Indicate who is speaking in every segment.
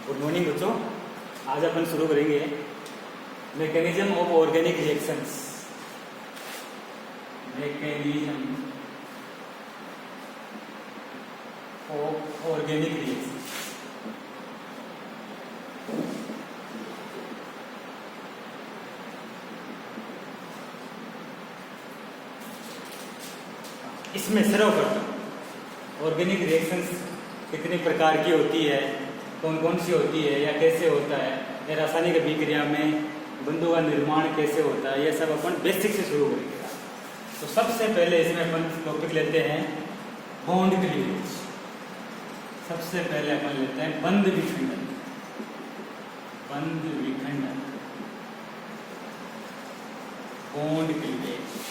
Speaker 1: Good morning बच्चों। आज अपन शुरू करेंगे mechanism of organic reactions. Mechanism of organic reactions. इसमें सर्वप्रथम ऑर्गेनिक रिएक्शंस कितने प्रकार की होती है, कौन कौन सी होती है या कैसे होता है, या रासायनिक अभिक्रिया में बंधों का निर्माण कैसे होता है, यह सब अपन बेसिक से शुरू करेंगे। तो सबसे पहले इसमें अपन टॉपिक लेते हैं बॉन्ड क्लीवेज। सबसे पहले अपन लेते हैं बंध विखंडन। बंध विखंडन, बॉन्ड क्लीवेज।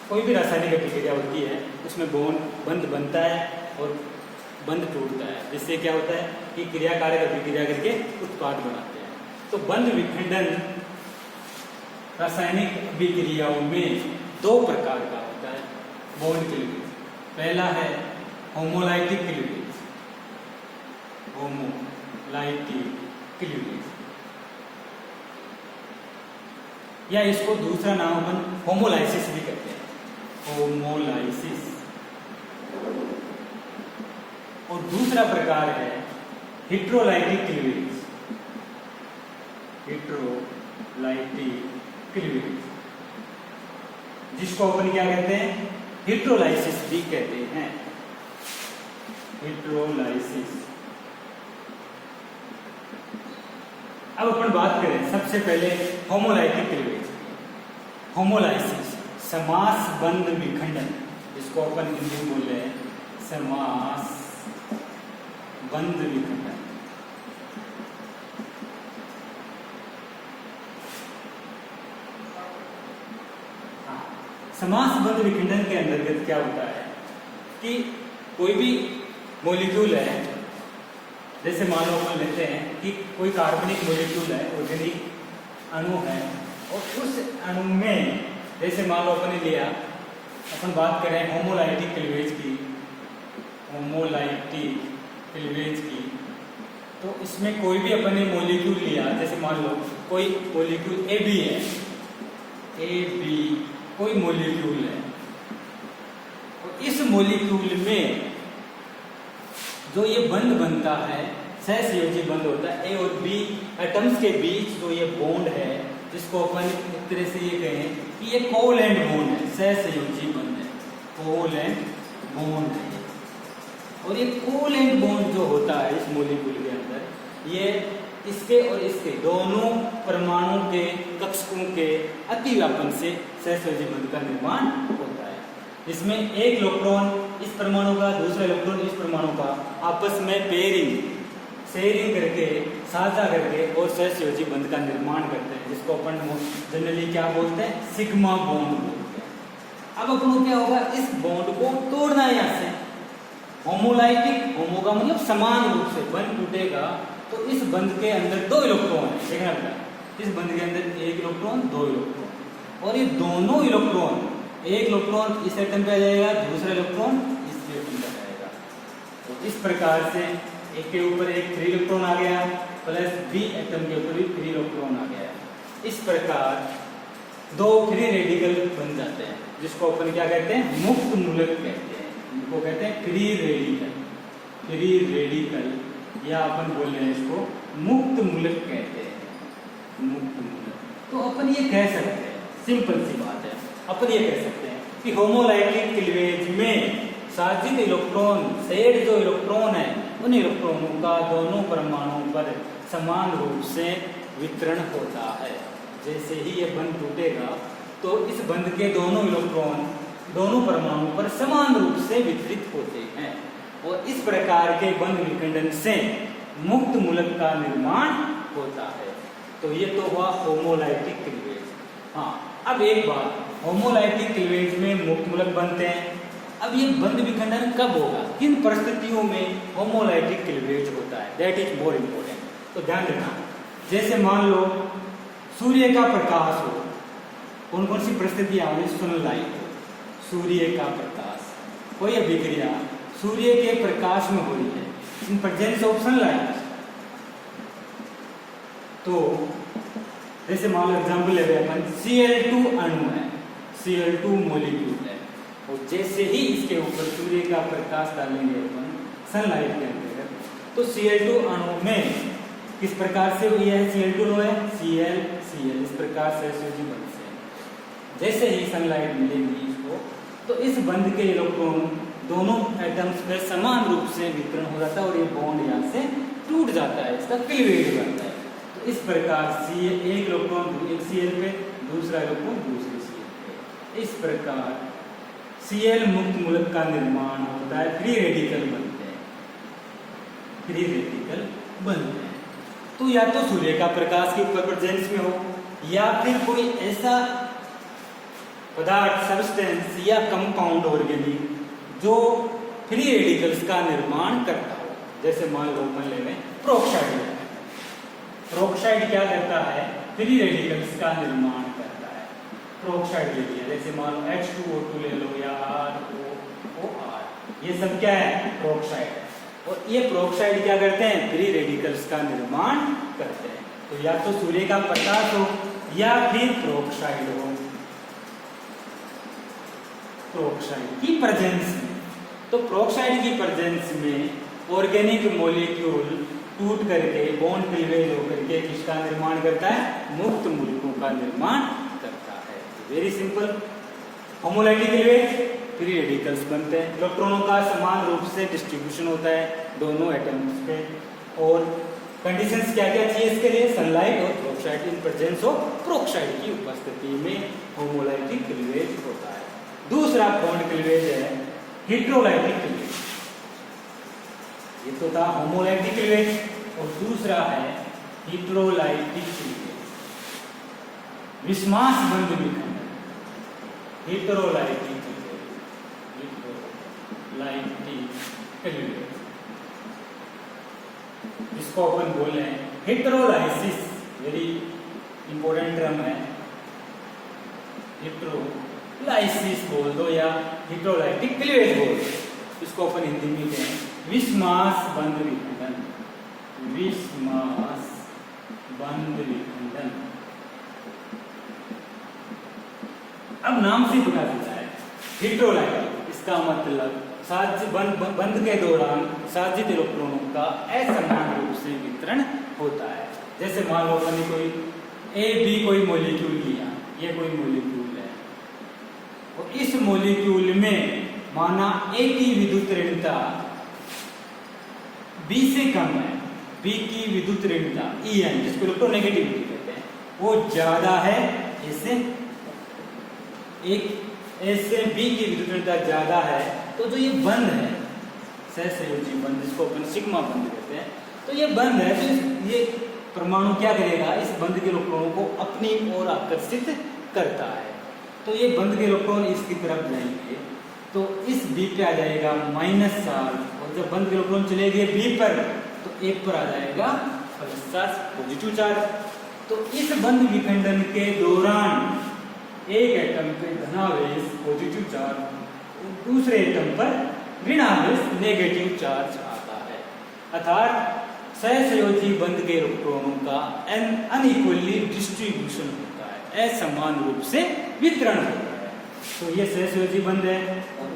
Speaker 1: कोई भी रासायनिक अभिक्रिया होती है उसमें बंध बनता है और बंध टूटता है, जिससे क्या होता है कि क्रियाकारक अभिक्रिया करके उत्पाद बनाते हैं। तो बंध विखंडन रासायनिक अभिक्रियाओं में दो प्रकार का होता है बॉन्ड क्लीवेज। पहला है होमोलाइटिक क्लीवेज। होमोलाइटिक क्लीवेज, या इसको दूसरा नाम अपन होमोलाइसिस भी कहते हैं। होमोलाइसिस। और दूसरा प्रकार है हेट्रोलाइटिक क्लीवेज। हेट्रोलाइटिक क्लीवेज, जिसको अपन क्या कहते हैं, हेट्रोलाइसिस भी कहते हैं। हेट्रोलाइसिस। अब अपन बात करें सबसे पहले होमोलाइटिक क्लीवेज। होमोलाइसिस समास बंध विखंडन, जिसको अपन हिंदी में बोल रहे हैं समास बंध विखंडन। समास बंध विखंडन के अंतर्गत क्या होता है कि कोई भी मॉलिक्यूल है, जैसे मान लो अपन लेते हैं कि कोई कार्बनिक मॉलिक्यूल है, ऑर्गेनिक अणु है, और उस अणु में जैसे मान लो अपन ने लिया, अपन बात करें होमोलाइटिक क्लीवेज की। होमोलाइटिक क्लीवेज की, तो इसमें कोई भी अपन ने मॉलिक्यूल लिया, जैसे मान लो कोई मॉलिक्यूल ए बी है, ए बी कोई मॉलिक्यूल है, और इस मॉलिक्यूल में जो ये बंध बनता है, सहसंयोजी बंध होता है। ए और बी एटम्स के बीच जो ये बॉन्ड है, जिसको अपन एक तरह से ये कहें कि ये कोवैलेंट बॉन्ड है, सहसंयोजी बंध है, कोवैलेंट बॉन्ड है। और ये कोवैलेंट बॉन्ड जो होता है इस मॉलिक्यूल के अंदर, ये इसके और इसके दोनों परमाणु के कक्षकों के अतिव्यापन से सहसंयोजी बंध का निर्माण होता है। इसमें एक इलेक्ट्रॉन इस परमाणु का, दूसरा इलेक्ट्रॉन इस परमाणु का आपस में शेयरिंग करके, साझा करके और सहसंयोजी बंध का निर्माण करते हैं, जिसको अपन जनरली क्या बोलते हैं, सिग्मा बॉन्ड बोलते हैं। अब अपन को क्या होगा, इस बॉन्ड को तोड़ना है यहाँ से। होमोलाइटिक, होमो का मतलब समान रूप से बंध टूटेगा, तो इस बंध के अंदर दो इलेक्ट्रॉन है, देखना बेटा, इस बंध के अंदर एक इलेक्ट्रॉन, दो इलेक्ट्रॉन, और ये दोनों इलेक्ट्रॉन, एक इलेक्ट्रॉन इस एटम पे आ जाएगा, दूसरा इलेक्ट्रॉन इस एटम पे आ जाएगा। तो इस प्रकार से एक के ऊपर एक फ्री इलेक्ट्रॉन आ गया, प्लस बी एटम के ऊपर भी फ्री इलेक्ट्रॉन आ गया। इस प्रकार दो फ्री रेडिकल बन जाते हैं, जिसको अपन क्या कहते हैं, मुक्त मूलक कहते हैं। इनको कहते हैं फ्री रेडिकल। फ्री रेडिकल, या अपन बोल रहे हैं इसको मुक्त मूलक कहते हैं। मुक्त मूलक। तो अपन ये कह सकते हैं, सिंपल सी बात है, अपन ये कह सकते हैं कि होमोलाइटिक क्लीवेज में साजिद इलेक्ट्रॉन, शेयर्ड जो इलेक्ट्रॉन है, उन इलेक्ट्रॉनों का दोनों परमाणुओं पर समान रूप से वितरण होता है। जैसे ही ये बंध टूटेगा तो इस बंध के दोनों इलेक्ट्रॉन दोनों परमाणुओं पर समान रूप से वितरित होते हैं, और इस प्रकार के बंध विखंडन से मुक्त मूलक का निर्माण होता है। तो ये तो हुआ होमोलाइटिक क्लीवेज। हाँ, अब एक बात, होमोलाइटिक क्लीवेज में मुक्त मूलक बनते हैं। अब ये बंध विखंडन कब होगा, किन परिस्थितियों में होमोलाइटिक क्लीवेज होता है, दैट इज मोर इम्पोर्टेंट। तो ध्यान देना, जैसे मान लो सूर्य का प्रकाश हो, कौन कौन सी परिस्थितियां होंगी, सनलाइट हो, सूर्य का प्रकाश, कोई अभिक्रिया सूर्य के प्रकाश में हो रही है, इन प्रेजेंस ऑफ सनलाइट। तो जैसे मान लो एग्जाम्पल ले रहे अपन, Cl2 अणु है, Cl2 मॉलिक्यूल है, और जैसे ही इसके ऊपर सूर्य का प्रकाश डालेंगे अपन सनलाइट के अंदर, तो Cl2 अणु में किस प्रकार से ये है, Cl2 लो है, Cl इस प्रकार से सूर्य बंध से जैसे ही सनलाइट मिलेगी इसको, तो इस बंध के इलेक्ट्रॉन दोनों एटम्स में समान रूप से वितरण हो जाता है और ये बॉन्ड यहाँ से टूट जाता है, इसका क्लीवेज बनता है। तो इस प्रकार एक इलेक्ट्रॉन एक Cl पे, दूसरा इलेक्ट्रॉन दूसरे Cl पे, इस प्रकार Cl मुक्त मूलक का निर्माण होता है, फ्री रेडिकल बनते हैं, फ्री रेडिकल बनते हैं। तो या तो सूर्य का प्रकाश के ऊपर प्रेजेंस में हो, या फिर कोई ऐसा पदार्थ, सब्सटेंस या कंपाउंड ऑर्गेनिक जो फ्री रेडिकल्स का निर्माण करता हो। जैसे मान लो अपन ले लें प्रोक्साइड है, प्रोक्साइड क्या करता है, फ्री रेडिकल्स का निर्माण करता है। प्रोक्साइड ले लिया, जैसे मान लो H2O2 ले लो या ROR, ये सब क्या है, प्रोक्साइड। और ये प्रोक्साइड क्या करते हैं, फ्री रेडिकल्स का निर्माण करते हैं। तो या तो सूर्य का प्रकाश हो या फिर प्रोक्साइड हो, प्रोक्साइड की प्रेजेंस में। तो प्रोक्साइड की प्रेजेंस में ऑर्गेनिक मॉलिक्यूल टूट करके बॉन्ड क्लीवेज होकर के किसका निर्माण करता है, मुक्त मूलकों का निर्माण करता है। Very simple, homolytic cleavage, free radicals बनते हैं, इलेक्ट्रॉनों का समान रूप से डिस्ट्रीब्यूशन होता है दोनों एटम्स पे। और कंडीशंस क्या क्या चाहिए इसके लिए, सनलाइट और peroxide in presence of peroxide की उपस्थिति में होमोलाइटिक क्लीवेज होता है। दूसरा बॉन्ड क्लीवेज है हेटेरोलाइटिक क्लीवेज, ये तो था होमोलाइटिक क्लीवेज, और दूसरा है हेटेरोलाइटिक क्लीवेज, विस्मास बंध विखंडन। हेटेरोलाइटिक क्लीवेज जिसको अपन बोल रहे हैं हेटेरोलाइसिस, वेरी इंपॉर्टेंट टर्म है, हेटेरोलाइसिस बोल दो या हेटेरोलाइटिक क्लीवेज बोल दो, इसको अपन हिंदी में कहें विस्मास बंध विखंडन, विस्मास बंध विखंडन। अब नाम से पता चलता है हेटेरोलाइटिक, इसका मतलब बंध के दौरान साजित इलेक्ट्रॉनों का असमान रूप से वितरण होता है। जैसे मान लो मैंने कोई AB कोई मॉलिक्यूल लिया, ये कोई मॉलिक्यूल है, और इस मॉलिक्यूल में माना A की विद्युत ऋणता B से कम है, B की विद्युत ऋणता En, जिसको इलेक्ट्रोनेगेटिविटी कहते हैं, वो ज्यादा है इससे, ऐसे B की विद्युत ऋणता ज्यादा है, तो जो ये बंध है सहसंयोजी बंध, जिसको अपन सिग्मा बंध कहते हैं, तो ये बंध है, तो ये परमाणु क्या करेगा, इस बंध के इलेक्ट्रॉनों को अपनी ओर आकर्षित करता है। तो ये बंध के इलेक्ट्रॉन इसकी तरफ जाएंगे, तो इस B पे आ जाएगा माइनस चार्ज, और जब बंध के इलेक्ट्रॉन चले गए B पर, तो A पर आ जाएगा प्लस चार्ज, पॉजिटिव चार्ज। तो इस बंध विखंडन के दौरान एक एटम पे धनावेश पॉजिटिव चार्ज, दूसरे एटम पर ऋणावेश नेगेटिव चार्ज आता है, अर्थात सहसंयोजी बंध के इलेक्ट्रॉनों का अनइक्वली डिस्ट्रीब्यूशन होता है, असमान रूप से वितरण होता है। तो ये सहसंयोजी बंध है, और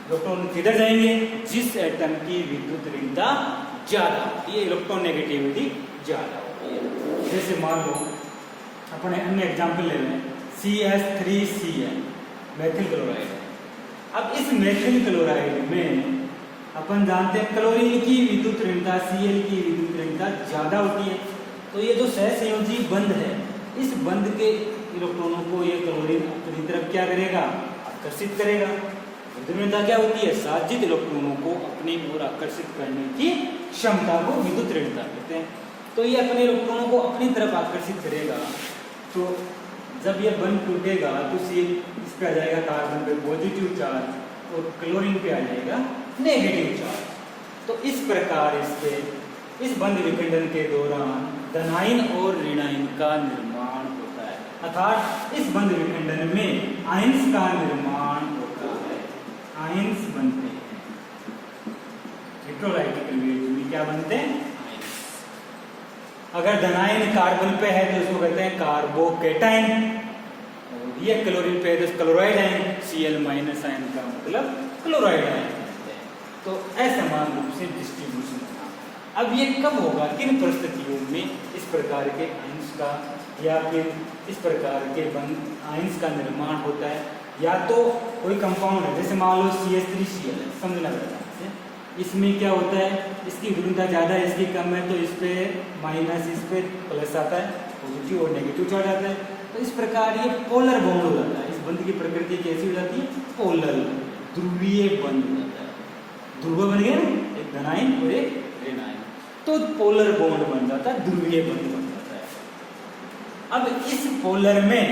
Speaker 1: इलेक्ट्रॉन किधर जाएंगे, जिस एटम की विद्युत ऋणता ज्यादा होती है, इलेक्ट्रॉन नेगेटिविटी ज्यादा होती है। जैसे मान लो अपने अन्य एग्जाम्पल ले लें, CH3Cl मेथिल क्लोराइड है। अब इस मेथिल क्लोराइड में अपन जानते हैं क्लोरीन की विद्युत ऋणता Cl की विद्युत ऋणता ज्यादा होती है। तो ये जो सहसंयोजी बंध है, इस बंध के इलेक्ट्रॉनों को ये क्लोरीन अपनी तरफ क्या करेगा, आकर्षित करेगा। विद्युत ऋणता क्या होती है, साजित इलेक्ट्रॉनों को अपनी ओर आकर्षित करने की क्षमता को विद्युत ऋणता कहते हैं। तो ये अपने इलेक्ट्रॉनों को अपनी तरफ आकर्षित करेगा। तो जब ये बंध टूटेगा तो इस पे आ जाएगा कार्बन पे पॉजिटिव चार्ज और क्लोरीन पे आ जाएगा नेगेटिव चार्ज। तो इस प्रकार इस बंध विखंडन के दौरान धनायन और ऋणायन का निर्माण होता है, अर्थात इस बंध विखंडन में आयंस का निर्माण होता क्या बनते हैं? आयंस। अगर धनायन कार्बन पे है तो उसको कहते हैं कार्बोकेटाइन, और ये क्लोरीन पे है तो क्लोराइड आयन, Cl- आयन का मतलब क्लोराइड आयन। तो असमान रूप से डिस्ट्रीब्यूशन होगा। अब ये कब होगा, किन परिस्थितियों में इस प्रकार के आयंस का या फिर इस प्रकार के आयंस का निर्माण होता है? या तो कोई कंपाउंड है, जैसे मान लो CH3Cl है, समझना पड़ेगा इसे। इसमें क्या होता है, इसकी घुलनता ज़्यादा है, इसकी कम है, तो इस पे माइनस, इस पे प्लस आता है, पॉजिटिव और नेगेटिव चार्ज आता है। तो इस प्रकार ये पोलर बॉन्ड हो जाता है। इस बंध की प्रकृति कैसी हो जाती है? पोलर, ध्रुवीय बंध हो जाता है। ध्रुव बन गया ना, एक धनायन और एक ऋणायन, तो पोलर बॉन्ड बन जाता है, ध्रुवीय बंध बन जाता है। अब इस पोलर में,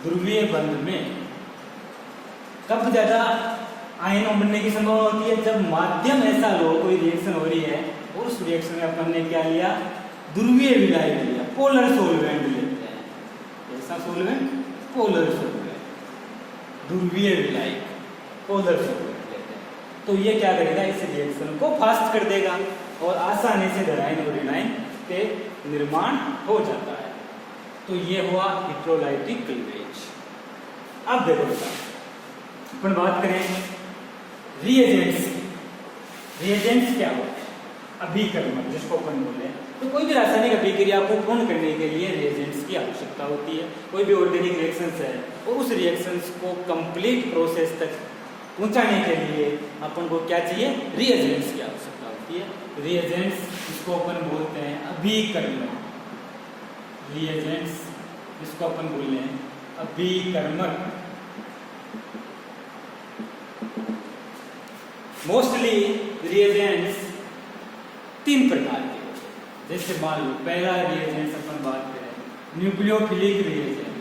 Speaker 1: ध्रुवीय बंध में कब ज्यादा आयनों बनने की संभावना होती है? जब माध्यम ऐसा लो, कोई रिएक्शन हो रही है और उस रिएक्शन में अपन ने क्या लिया? ध्रुवीय विलायक लिया, पोलर सोलवेंट लेते हैं। ऐसा सोलवेंट पोलर सोलवेंट, ध्रुवीय विलायक पोलर सोलवेंट लेते हैं। तो ये क्या करेगा? इस रिएक्शन को फास्ट कर देगा और आसानी से धनायन और ऋणायन के निर्माण हो जाता है। तो ये हुआ इलेक्ट्रोलाइटिक क्लीवेज। अब देखो अपन बात करें रिएजेंट्स की। रिएजेंट्स क्या होते हैं? अभिकर्मक, जिसको अपन बोले। तो कोई भी रासायनिक अभिक्रिया को पूर्ण करने के लिए रिएजेंट्स की आवश्यकता होती है। कोई भी ऑर्गेनिक रिएक्शंस है और उस रिएक्शंस को कंप्लीट प्रोसेस तक पहुंचाने के लिए अपन को क्या चाहिए? रिएजेंट्स की आवश्यकता होती है। रिएजेंट्स इसको अपन बोलते हैं अभिकर्मक। रिएजेंट्स इसको अपन बोलते हैं अभिकर्मक। मोस्टली रिएजेंट्स 3 प्रकार के होते हैं। जैसे मान लो पहला रिएजेंट्स अपन बात करें, न्यूक्लियोफिलिक रिएजेंट।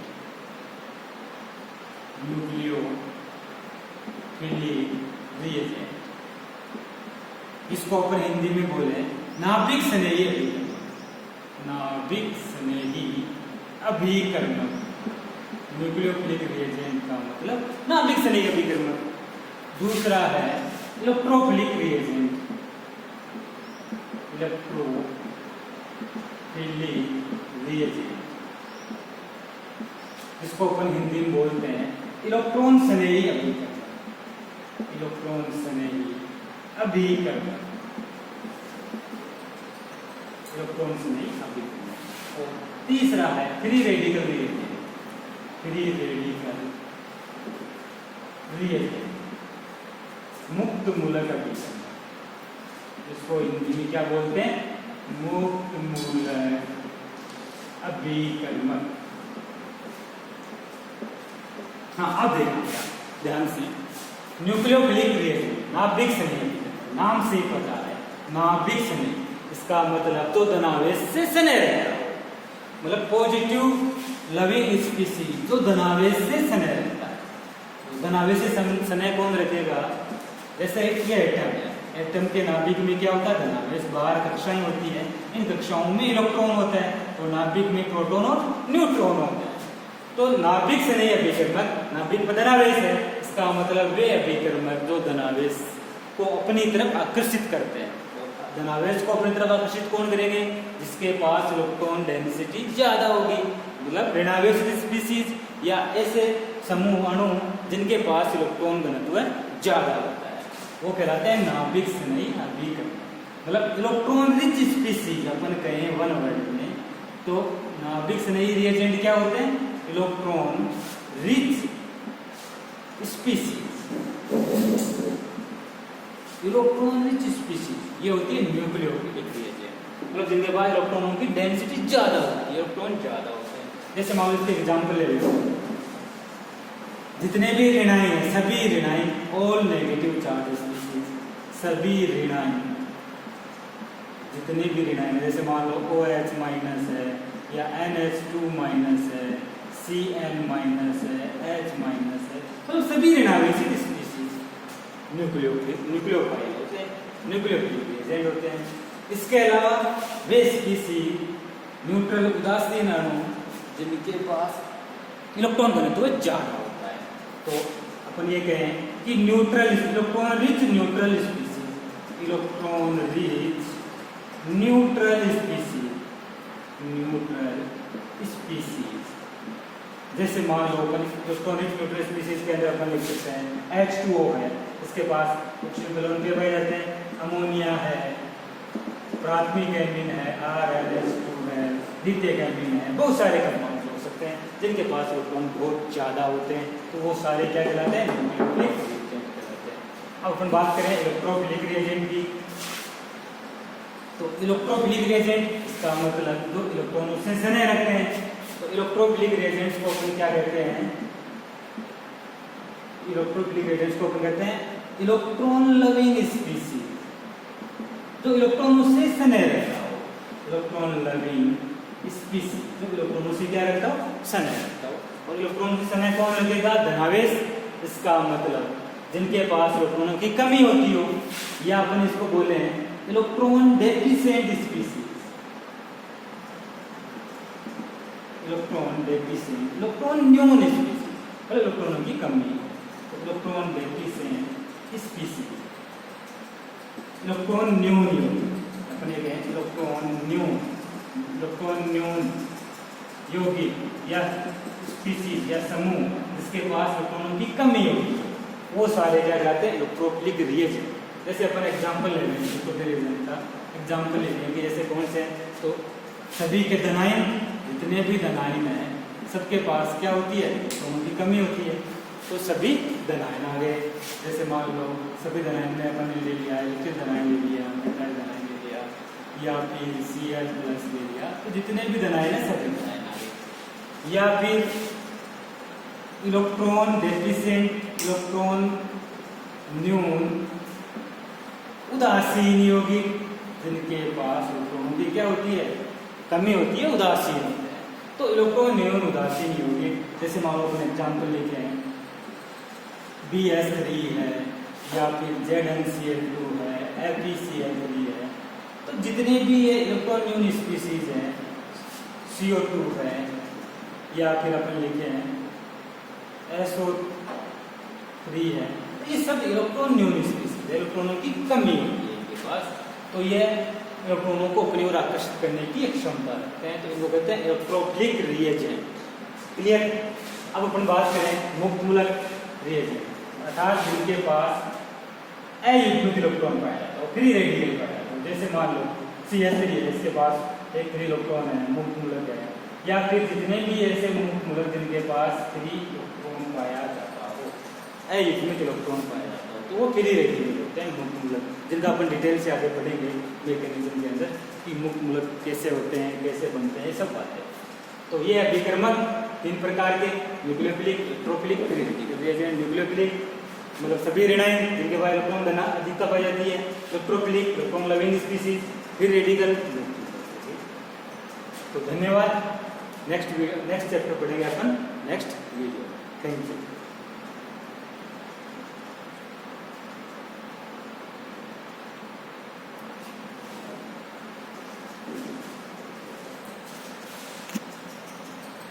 Speaker 1: न्यूक्लियोफिलिक रिएजेंट, इसको अपन हिंदी में बोले नाभिक स्नेही अभिकर्मक। नाभिक स्नेही अभिकर्मक। न्यूक्लियोफिलिक रिएजेंट का मतलब नाभिक स्नेही अभिकर्मक। दूसरा है इलेक्ट्रोफिलिक रिएजेंट। इलेक्ट्रोफिलिक रिएजेंट, इसको अपन हिंदी में बोलते हैं इलेक्ट्रॉन स्नेही अभिकर्मक। इलेक्ट्रॉन स्नेही अभिकर्मक, इलेक्ट्रॉन स्नेही अभिकर्मक। और तीसरा है free radical reagent. Free radical reagent, मुक्त मूलक अभिकर्मक। इसको हिंदी में क्या बोलते हैं? मुक्त मूलक अभिकर्मक। हाँ, अब देखो ध्यान से, न्यूक्लियोफिलिक रिएजेंट, नाभिक स्नेही अभिकर्मक, नाम से ही पता है नाभिक स्नेही। इसका मतलब तो धनावेश से स्नेह रहता है, मतलब पॉजिटिव लविंग स्पीसीज जो धनावेश से स्नेह रहता है। धनावेश से स्नेह कौन रखेगा? जैसे ये एटम है, एटम के नाभिक में क्या होता है? धनावेश। बाहर कक्षाएं होती है, इन कक्षाओं में इलेक्ट्रॉन होता है और नाभिक में प्रोटॉन और न्यूट्रॉन होता है। तो नाभिक से नहीं अभिकर्मक, नाभिक पर धनावेश है, इसका मतलब वे अभिकर्मक जो धनावेश को अपनी तरफ आकर्षित करते हैं। धनावेश को अपनी तरफ आकर्षित कौन करेंगे? जिसके पास इलेक्ट्रॉन डेंसिटी ज्यादा होगी, मतलब ऋणावेश स्पीसीज या ऐसे समूह अणु जिनके पास इलेक्ट्रॉन घनत्व ज्यादा होता है, वो कहलाते हैं नाभिक स्नेही अभिकर्मक। मतलब इलेक्ट्रॉन रिच स्पीसीज अपन कहें वन वर्ड में, तो नाभिक स्नेही रिएजेंट क्या होते हैं? Electron rich species. Electron rich species ये होती है न्यूक्लियोफिलिक रिएजेंट, मतलब जिनके पास इलेक्ट्रॉनों की डेंसिटी ज्यादा होती है, इलेक्ट्रॉन ज्यादा होते हैं। जैसे मान लो एग्जाम्पल ले लो, जितने भी ऋणायन है, सभी ऋणायन, ऑल नेगेटिव चार्ज स्पीसीज, सभी ऋणायन, जितने भी ऋणायन है, जैसे मान लो OH माइनस है या NH2 माइनस है, Cl माइनस है, H माइनस है, तो सभी ऋणावेशित स्पीसीज न्यूक्लियोफाइल होते हैं, न्यूक्लियोफिलिक एजेंट होते हैं। इसके अलावा वे स्पीसीज न्यूट्रल उदासीन अणु जिनके पास इलेक्ट्रॉन घनत्व ज्यादा होता है, तो अपन ये कहें कि neutral electron rich neutral species, electron rich neutral species, neutral species. जैसे मान लो अपन इलेक्ट्रॉनिक न्यूट्रल स्पीसीज के अंदर अपन लिख सकते हैं H2O है, इसके पास कुछ न्यूट्रल उनके पाए जाते हैं, अमोनिया है, प्राथमिक एमीन है, RNH2 है, द्वितीयक एमीन है, बहुत सारे कंपाउंड हो सकते हैं जिनके पास इलेक्ट्रॉन बहुत ज़्यादा होते हैं, तो वो सारे क्या कहलाते हैं, न्यूक्लियोफिलिक रिएजेंट कहलाते हैं। अब अपन बात करें इलेक्ट्रोफिलिक रिएजेंट की, तो इलेक्ट्रोफिलिक रिएजेंट इसका मतलब जो इलेक्ट्रॉनों से सने रखते हैं, तो इलेक्ट्रोफिलिक रिएजेंट्स को अपन क्या कहते हैं, इलेक्ट्रोफिलिक रिएजेंट्स को अपन कहते हैं इलेक्ट्रॉन लविंग स्पीसीज, जो इलेक्ट्रॉनों से सने रहता हो, इलेक्ट्रॉन लविंग स्पीसीज, जो इलेक्ट्रॉनों से क्या रहता हो, सने रहता हो। और इलेक्ट्रॉन से सने कौन लगेगा, धनावेश, इसका मतलब जिनके पास इलेक्ट्रॉनों की कमी होती हो, या अपन इसको बोले हैं electron deficient species, electron deficient, electron न्यून स्पीसीज, मतलब इलेक्ट्रॉनों की कमी, तो इलेक्ट्रॉन डेफिशिएंट स्पीसीज, इलेक्ट्रॉन न्यून अपन ये कहें इलेक्ट्रॉन न्यून यौगिक या स्पीसीज या समूह जिसके पास इलेक्ट्रॉनों की कमी होगी, वो सारे क्या कहलाते हैं, इलेक्ट्रोफिलिक रिएजेंट। जैसे अपन एग्जांपल ले लेंगे, इलेक्ट्रोफिलिक रिएजेंट का एग्जांपल ले लेंगे, जैसे कौन से, तो सभी के धनायन, जितने भी धनायन हैं सबके पास क्या होती है, इलेक्ट्रॉनों की कमी होती है, तो सभी धनायन आ गए। जैसे मान लो सभी धनायन में अपन ले लिया, लिखित धनायन ले लिया, मेटाइल धनायन ले लिया, या फिर Cl+ ले लिया, तो जितने भी धनायन है सभी धनायन आ गए। या फिर इलेक्ट्रॉन डेफिशिएंट, इलेक्ट्रॉन न्यून उदासीन यौगिक, जिनके पास इलेक्ट्रॉनों की क्या होती है, कमी होती है, उदासीन होते हैं, तो इलेक्ट्रॉन न्यून उदासीन यौगिक, जैसे मान लो अपन एग्जाम्पल लेके आए BS3 है, या फिर ZnCl2 है, FeCl3 है, तो जितने भी ये इलेक्ट्रॉन न्यून स्पीसीज हैं, CO2 है, या फिर अपन लिखे हैं SO3 है, ये सब इलेक्ट्रॉन न्यून स्पीसीज है, इलेक्ट्रॉनों की कमी होती है इनके पास, तो ये इलेक्ट्रॉनों को अपनी ओर आकर्षित करने की क्षमता रखते हैं, तो इनको कहते हैं इलेक्ट्रोफिलिक रिएजेंट। क्लियर। अब अपन बात करें मुक्त मूलक रिएजेंट, अर्थात जिनके पास अयुग्मित इलेक्ट्रॉन पाया जाता है, फ्री रेडिकल पाया जाता है। जैसे मान लो CH3 है, इसके पास एक फ्री इलेक्ट्रॉन है, मुक्त मूलक है, या फिर जितने भी ऐसे मुक्त मूलक जिनके पास फ्री इलेक्ट्रॉन पाया जाता हो, अयुग्मित इलेक्ट्रॉन पाया जाता हो, तो वो फ्री रेडिकल होते हैं मुक्त मूलक, जिनका अपन डिटेल से आगे पढ़ेंगे मैकेनिज्म के अंदर कि मुक्त मूलक कैसे होते हैं, कैसे बनते हैं, सब बातें। तो ये अभिकर्मक 3 प्रकार के, nucleophilic, electrophilic, free radical reagent. Nucleophilic मतलब सभी ऋणायन जिनके पास इलेक्ट्रॉन घनता अधिकता पाई जाती है, इलेक्ट्रोफिलिक इलेक्ट्रॉन लविंग स्पीसीज, फिर रेडिकल। तो धन्यवाद। नेक्स्ट चैप्टर पढ़ेंगे अपन नेक्स्ट वीडियो। Thank you.